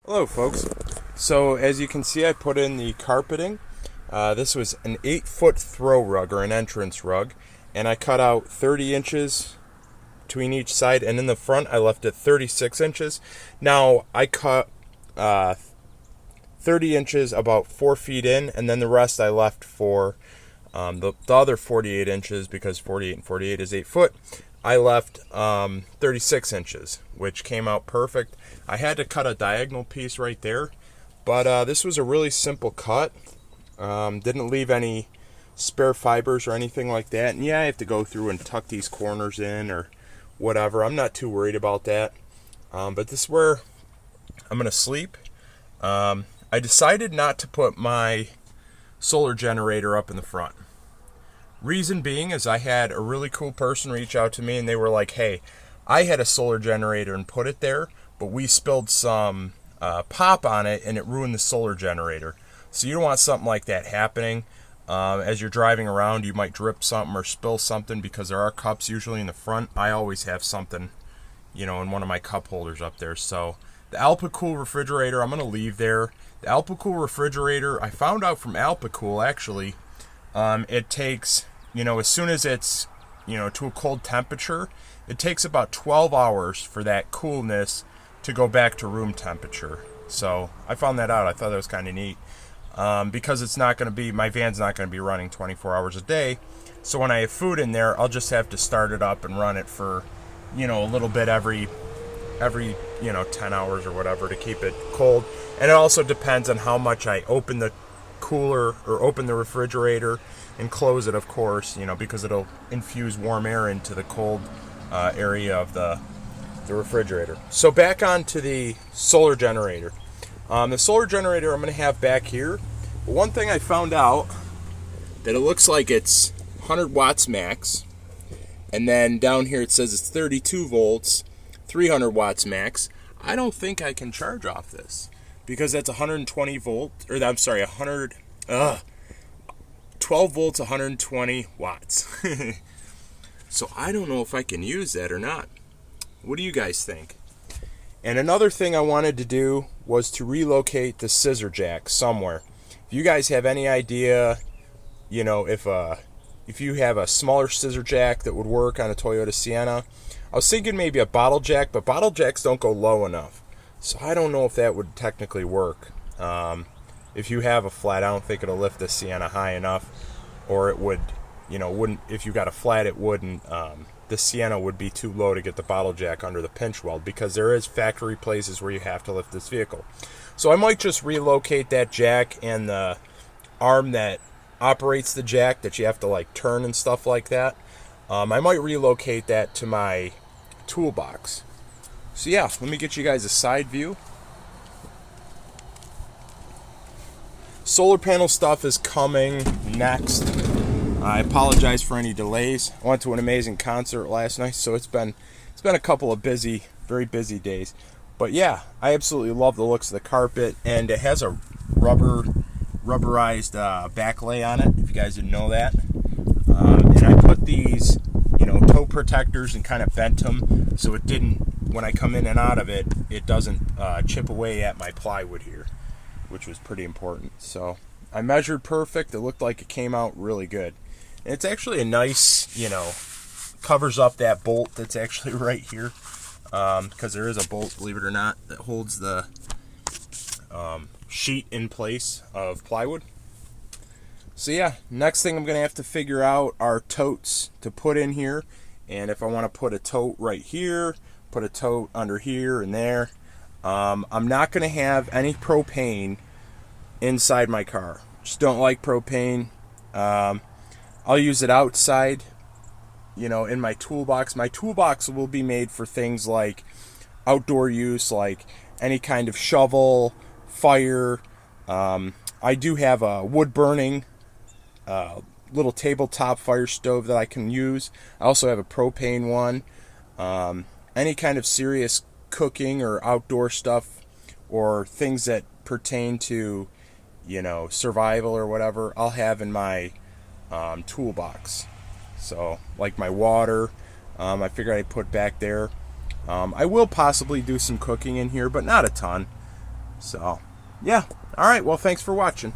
Hello folks. So as you can see, I put in the carpeting. This was an 8-foot throw rug, or an entrance rug, and I cut out 30 inches between each side, and in the front I left it 36 inches. Now I cut 30 inches about 4 feet in, and then the rest I left for the other 48 inches, because 48 and 48 is 8 foot. I left 36 inches, which came out perfect. I had to cut a diagonal piece right there, but this was a really simple cut. Didn't leave any spare fibers or anything like that. And yeah, I have to go through and tuck these corners in or whatever. I'm not too worried about that. But this is where I'm going to sleep. I decided not to put my solar generator up in the front. Reason being is I had a really cool person reach out to me, and they were like, hey, I had a solar generator and put it there, but we spilled some pop on it and it ruined the solar generator. So you don't want something like that happening. As you're driving around, you might drip something or spill something, because there are cups usually in the front. I always have something, in one of my cup holders up there. So the alpicool refrigerator, I'm going to leave there. The alpicool refrigerator, I found out from alpicool, actually, it takes, as soon as it's, to a cold temperature, it takes about 12 hours for that coolness to go back to room temperature. So I found that out. I thought that was kind of neat, because it's not going to be, my van's not going to be running 24 hours a day. So when I have food in there, I'll just have to start it up and run it for, a little bit every 10 hours or whatever to keep it cold. And it also depends on how much I open the cooler or open the refrigerator and close it, of course, because it'll infuse warm air into the cold area of the refrigerator. So back onto the solar generator. The solar generator I'm going to have back here. But one thing I found out, that it looks like it's 100 watts max, and then down here it says it's 32 volts, 300 watts max. I don't think I can charge off this, because that's 120 volt, or I'm sorry, 12 volts, 120 watts. So I don't know if I can use that or not. What do you guys think? And another thing I wanted to do was to relocate the scissor jack somewhere. If you guys have any idea, if you have a smaller scissor jack that would work on a Toyota Sienna. I was thinking maybe a bottle jack, but bottle jacks don't go low enough. So I don't know if that would technically work. If you have a flat, I don't think it'll lift the Sienna high enough, or it would, wouldn't. If you got a flat, it wouldn't. The Sienna would be too low to get the bottle jack under the pinch weld, because there is factory places where you have to lift this vehicle. So I might just relocate that jack and the arm that operates the jack that you have to turn and stuff like that. I might relocate that to my toolbox. So yeah, let me get you guys a side view. Solar panel stuff is coming next. I apologize for any delays. I went to an amazing concert last night, so it's been a couple of very busy days. But yeah, I absolutely love the looks of the carpet, and it has a rubberized back lay on it, if you guys didn't know that. And I put these, toe protectors and kind of bent them so it didn't, when I come in and out of it, it doesn't chip away at my plywood here, which was pretty important. So I measured perfect. It looked like it came out really good. And it's actually a nice, covers up that bolt that's actually right here, because there is a bolt, believe it or not, that holds the sheet in place of plywood. So yeah, next thing I'm going to have to figure out are totes to put in here, and if I want to put a tote right here, put a tote under here and there. I'm not going to have any propane inside my car. Just don't like propane. I'll use it outside, in my toolbox. My toolbox will be made for things like outdoor use, like any kind of shovel, fire. I do have a wood burning little tabletop fire stove that I can use. I also have a propane one. Any kind of serious cooking or outdoor stuff, or things that pertain to, survival or whatever, I'll have in my toolbox. So, like my water, I figured I'd put back there. I will possibly do some cooking in here, but not a ton. So, yeah. All right. Well, thanks for watching.